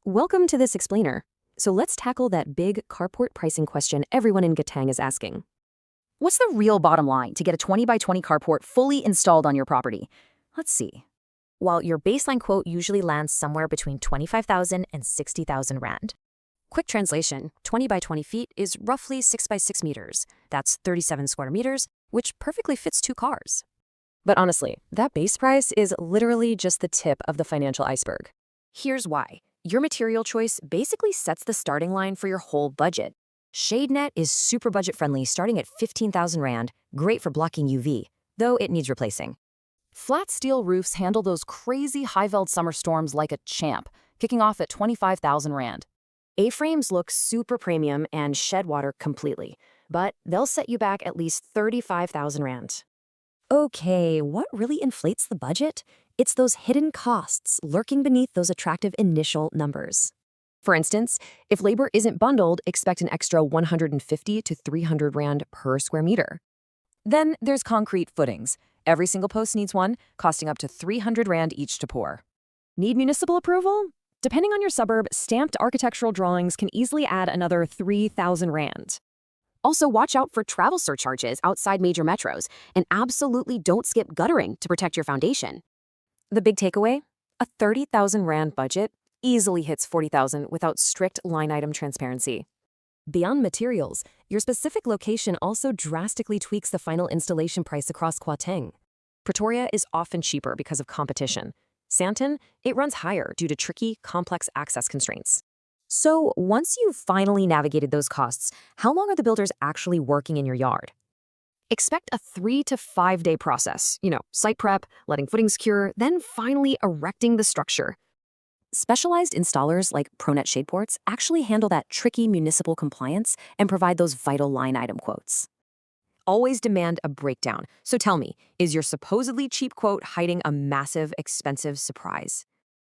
Welcome to this explainer. So let's tackle that big carport pricing question everyone in Gauteng is asking. What's the real bottom line to get a 20 by 20 carport fully installed on your property? Let's see. While your baseline quote usually lands somewhere between 25,000 and 60,000 Rand. Quick translation, 20 by 20 feet is roughly 6 by 6 meters. That's 37 square meters, which perfectly fits 2 cars. But honestly, that base price is literally just the tip of the financial iceberg. Here's why. Your material choice basically sets the starting line for your whole budget. ShadeNet is super budget-friendly, starting at 15,000 Rand, great for blocking UV, though it needs replacing. Flat steel roofs handle those crazy high-veld summer storms like a champ, kicking off at 25,000 Rand. A-frames look super premium and shed water completely, but they'll set you back at least 35,000 Rand. Okay, what really inflates the budget? It's those hidden costs lurking beneath those attractive initial numbers. For instance, if labor isn't bundled, expect an extra 150 to 300 Rand per square meter. Then there's concrete footings. Every single post needs one, costing up to 300 Rand each to pour. Need municipal approval? Depending on your suburb, stamped architectural drawings can easily add another 3,000 Rand. Also, watch out for travel surcharges outside major metros, and absolutely don't skip guttering to protect your foundation. The big takeaway? A 30,000 Rand budget easily hits 40,000 without strict line item transparency. Beyond materials, your specific location also drastically tweaks the final installation price across Gauteng. Pretoria is often cheaper because of competition. Sandton, it runs higher due to tricky, complex access constraints. So once you've finally navigated those costs, how long are the builders actually working in your yard? Expect a 3 to 5 day process, site prep, letting footings cure, then finally erecting the structure. Specialized installers like Pronet Shadeports actually handle that tricky municipal compliance and provide those vital line item quotes. Always demand a breakdown. So tell me, is your supposedly cheap quote hiding a massive, expensive surprise?